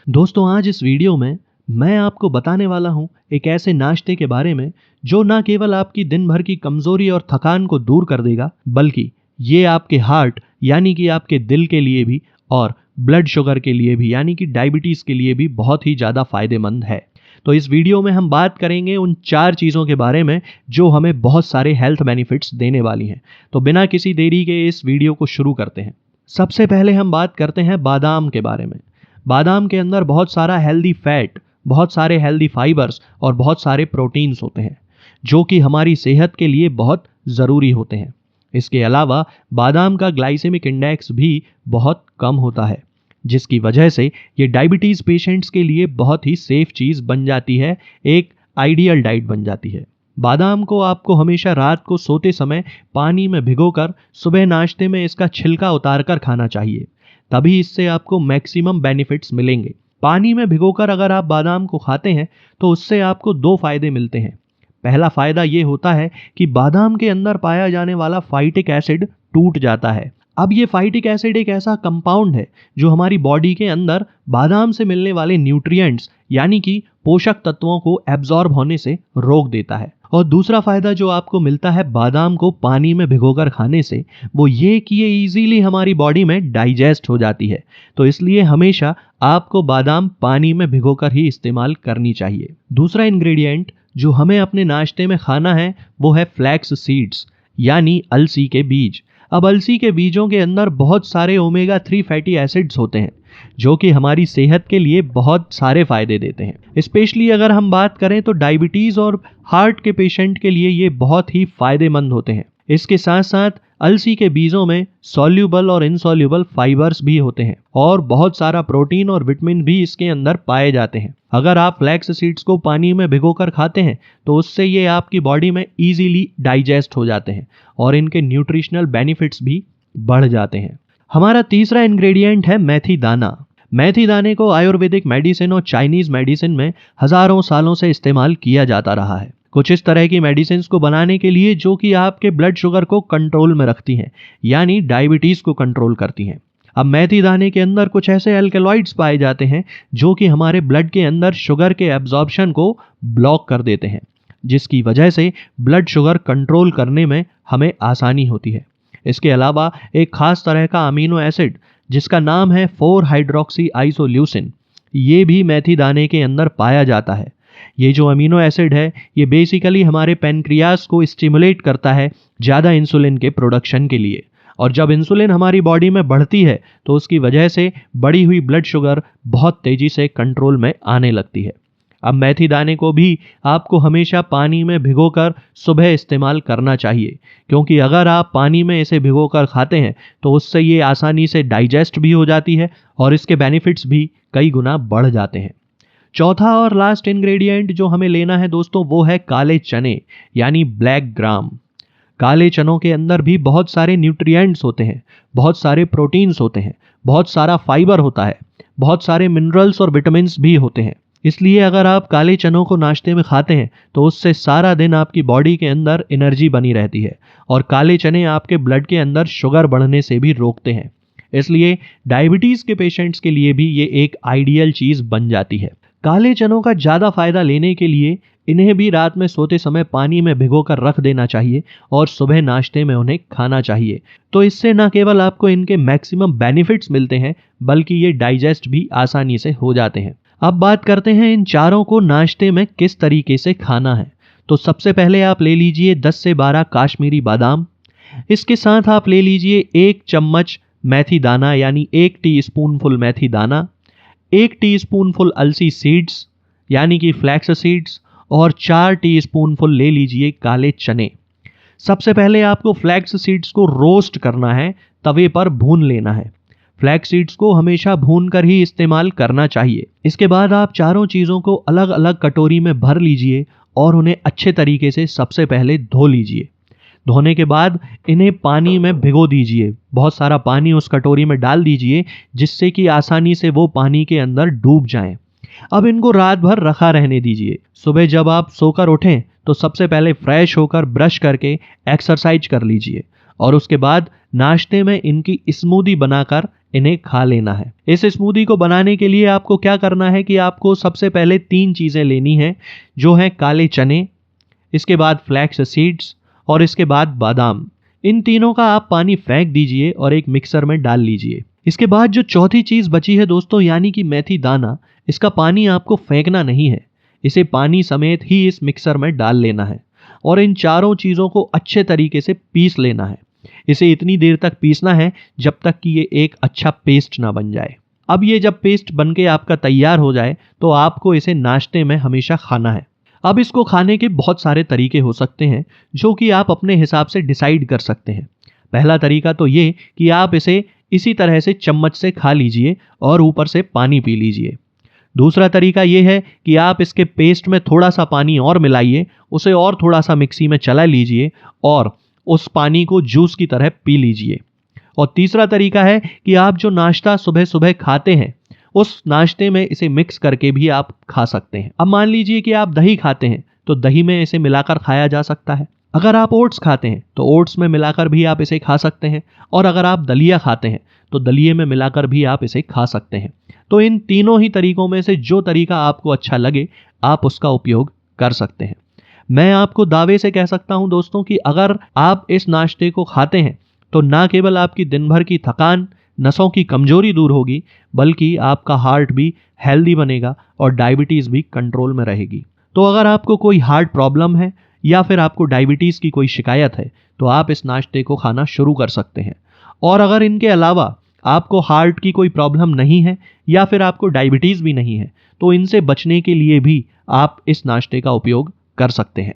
दोस्तों आज इस वीडियो में मैं आपको बताने वाला हूं एक ऐसे नाश्ते के बारे में जो ना केवल आपकी दिन भर की कमजोरी और थकान को दूर कर देगा, बल्कि ये आपके हार्ट यानी कि आपके दिल के लिए भी और ब्लड शुगर के लिए भी यानी कि डायबिटीज के लिए भी बहुत ही ज्यादा फायदेमंद है। तो इस वीडियो में हम बात करेंगे उन 4 चीजों के बारे में जो हमें बहुत सारे हेल्थ बेनिफिट्स देने वाली हैं। तो बिना किसी देरी के इस वीडियो को शुरू करते हैं। सबसे पहले हम बात करते हैं बादाम के बारे में। बादाम के अंदर बहुत सारा हेल्दी फैट, बहुत सारे हेल्दी फाइबर्स और बहुत सारे प्रोटीन्स होते हैं जो कि हमारी सेहत के लिए बहुत ज़रूरी होते हैं। इसके अलावा बादाम का ग्लाइसेमिक इंडेक्स भी बहुत कम होता है, जिसकी वजह से ये डायबिटीज़ पेशेंट्स के लिए बहुत ही सेफ चीज़ बन जाती है, एक आइडियल डाइट बन जाती है। बादाम को आपको हमेशा रात को सोते समय पानी में भिगोकर सुबह नाश्ते में इसका छिलका उतारकर खाना चाहिए, तभी इससे आपको मैक्सिमम बेनिफिट्स मिलेंगे। पानी में भिगोकर अगर आप बादाम को खाते हैं तो उससे आपको 2 फायदे मिलते हैं। पहला फायदा ये होता है कि बादाम के अंदर पाया जाने वाला फाइटिक एसिड टूट जाता है। अब ये फाइटिक एसिड एक ऐसा कंपाउंड है जो हमारी बॉडी के अंदर बादाम से मिलने वाले न्यूट्रिएंट्स यानी कि पोषक तत्वों को एब्जॉर्ब होने से रोक देता है। और दूसरा फायदा जो आपको मिलता है बादाम को पानी में भिगोकर खाने से, वो ये कि ये इजीली हमारी बॉडी में डाइजेस्ट हो जाती है। तो इसलिए हमेशा आपको बादाम पानी में भिगोकर ही इस्तेमाल करनी चाहिए। दूसरा इंग्रेडिएंट जो हमें अपने नाश्ते में खाना है वो है फ्लैक्स सीड्स यानी अलसी के बीज। अब अलसी के बीजों के अंदर बहुत सारे ओमेगा 3 फैटी एसिड्स होते हैं जो कि हमारी सेहत के लिए बहुत सारे फायदे देते हैं। स्पेशली अगर हम बात करें तो डायबिटीज और हार्ट के पेशेंट के लिए ये बहुत ही फायदेमंद होते हैं। इसके साथ साथ अलसी के बीजों में सॉल्यूबल और इनसॉल्यूबल फाइबर्स भी होते हैं और बहुत सारा प्रोटीन और विटामिन भी इसके अंदर पाए जाते हैं। अगर आप फ्लैक्स सीड्स को पानी में भिगोकर खाते हैं तो उससे ये आपकी बॉडी में इजीली डाइजेस्ट हो जाते हैं और इनके न्यूट्रिशनल बेनिफिट्स भी बढ़ जाते हैं। हमारा तीसरा इंग्रेडिएंट है मेथी दाना। मेथी दाने को आयुर्वेदिक मेडिसिन और चाइनीज मेडिसिन में हजारों सालों से इस्तेमाल किया जाता रहा है, कुछ इस तरह की मेडिसिन को बनाने के लिए जो कि आपके ब्लड शुगर को कंट्रोल में रखती हैं, यानी डायबिटीज को कंट्रोल करती हैं। अब मेथी दाने के अंदर कुछ ऐसे एल्केलॉइड्स पाए जाते हैं जो कि हमारे ब्लड के अंदर शुगर के एब्जॉर्प्शन को ब्लॉक कर देते हैं, जिसकी वजह से ब्लड शुगर कंट्रोल करने में हमें आसानी होती है। इसके अलावा एक खास तरह का अमीनो एसिड जिसका नाम है 4 हाइड्रोक्सी आइसोल्यूसिन, ये भी मेथी दाने के अंदर पाया जाता है। ये जो अमीनो एसिड है ये बेसिकली हमारे पेनक्रियास को स्टिमुलेट करता है ज़्यादा इंसुलिन के प्रोडक्शन के लिए, और जब इंसुलिन हमारी बॉडी में बढ़ती है तो उसकी वजह से बढ़ी हुई ब्लड शुगर बहुत तेज़ी से कंट्रोल में आने लगती है। अब मेथी दाने को भी आपको हमेशा पानी में भिगोकर सुबह इस्तेमाल करना चाहिए, क्योंकि अगर आप पानी में इसे भिगोकर खाते हैं तो उससे ये आसानी से डाइजेस्ट भी हो जाती है और इसके बेनिफिट्स भी कई गुना बढ़ जाते हैं। चौथा और लास्ट इंग्रेडिएंट जो हमें लेना है दोस्तों वो है काले चने यानी ब्लैक ग्राम। काले चनों के अंदर भी बहुत सारे न्यूट्रिएंट्स होते हैं, बहुत सारे प्रोटीन्स होते हैं, बहुत सारा फाइबर होता है, बहुत सारे मिनरल्स और विटामिन भी होते हैं। इसलिए अगर आप काले चनों को नाश्ते में खाते हैं तो उससे सारा दिन आपकी बॉडी के अंदर एनर्जी बनी रहती है और काले चने आपके ब्लड के अंदर शुगर बढ़ने से भी रोकते हैं। इसलिए डायबिटीज़ के पेशेंट्स के लिए भी ये एक आइडियल चीज़ बन जाती है। काले चनों का ज़्यादा फायदा लेने के लिए इन्हें भी रात में सोते समय पानी में भिगोकर रख देना चाहिए और सुबह नाश्ते में उन्हें खाना चाहिए। तो इससे न केवल आपको इनके मैक्सिमम बेनिफिट्स मिलते हैं बल्कि ये डाइजेस्ट भी आसानी से हो जाते हैं। अब बात करते हैं इन चारों को नाश्ते में किस तरीके से खाना है। तो सबसे पहले आप ले लीजिए 10 से 12 काश्मीरी बादाम। इसके साथ आप ले लीजिए 1 चम्मच मेथी दाना यानी 1 टीस्पूनफुल मेथी दाना, 1 टीस्पूनफुल अलसी सीड्स यानी कि फ्लैक्स सीड्स और 4 टीस्पूनफुल ले लीजिए काले चने। सबसे पहले आपको फ्लैक्स सीड्स को रोस्ट करना है, तवे पर भून लेना है। फ्लैक्स सीड्स को हमेशा भून कर ही इस्तेमाल करना चाहिए। इसके बाद आप चारों चीज़ों को अलग अलग कटोरी में भर लीजिए और उन्हें अच्छे तरीके से सबसे पहले धो लीजिए। धोने के बाद इन्हें पानी में भिगो दीजिए, बहुत सारा पानी उस कटोरी में डाल दीजिए जिससे कि आसानी से वो पानी के अंदर डूब जाएं। अब इनको रात भर रखा रहने दीजिए। सुबह जब आप सोकर उठें तो सबसे पहले फ्रेश होकर ब्रश करके एक्सरसाइज कर लीजिए और उसके बाद नाश्ते में इनकी स्मूदी बनाकर इन्हें खा लेना है। इस स्मूदी को बनाने के लिए आपको क्या करना है कि आपको सबसे पहले 3 चीजें लेनी है, जो है काले चने, इसके बाद फ्लैक्स सीड्स और इसके बाद बादाम। इन तीनों का आप पानी फेंक दीजिए और एक मिक्सर में डाल लीजिए। इसके बाद जो चौथी चीज बची है दोस्तों, यानी कि मेथी दाना, इसका पानी आपको फेंकना नहीं है, इसे पानी समेत ही इस मिक्सर में डाल लेना है और इन चारों चीजों को अच्छे तरीके से पीस लेना है। इसे इतनी देर तक पीसना है जब तक कि ये एक अच्छा पेस्ट ना बन जाए। अब ये जब पेस्ट बनके आपका तैयार हो जाए तो आपको इसे नाश्ते में हमेशा खाना है। अब इसको खाने के बहुत सारे तरीके हो सकते हैं जो कि आप अपने हिसाब से डिसाइड कर सकते हैं। पहला तरीका तो ये कि आप इसे इसी तरह से चम्मच से खा लीजिए और ऊपर से पानी पी लीजिए। दूसरा तरीका ये है कि आप इसके पेस्ट में थोड़ा सा पानी और मिलाइए, उसे और थोड़ा सा मिक्सी में चला लीजिए और उस पानी को जूस की तरह पी लीजिए। और तीसरा तरीका है कि आप जो नाश्ता सुबह सुबह खाते हैं उस नाश्ते में इसे मिक्स करके भी आप खा सकते हैं। अब मान लीजिए कि आप दही खाते हैं तो दही में इसे मिलाकर खाया जा सकता है। अगर आप ओट्स खाते हैं तो ओट्स में मिलाकर भी आप इसे खा सकते हैं और अगर आप दलिया खाते हैं तो दलिये में मिलाकर भी आप इसे खा सकते हैं। तो इन तीनों ही तरीकों में से जो तरीका आपको अच्छा लगे आप उसका उपयोग कर सकते हैं। मैं आपको दावे से कह सकता हूं दोस्तों कि अगर आप इस नाश्ते को खाते हैं तो ना केवल आपकी दिन भर की थकान, नसों की कमजोरी दूर होगी, बल्कि आपका हार्ट भी हेल्दी बनेगा और डायबिटीज भी कंट्रोल में रहेगी। तो अगर आपको कोई हार्ट प्रॉब्लम है या फिर आपको डायबिटीज की कोई शिकायत है तो आप इस नाश्ते को खाना शुरू कर सकते हैं। और अगर इनके अलावा आपको हार्ट की कोई प्रॉब्लम नहीं है या फिर आपको डायबिटीज भी नहीं है तो इनसे बचने के लिए भी आप इस नाश्ते का उपयोग कर सकते हैं।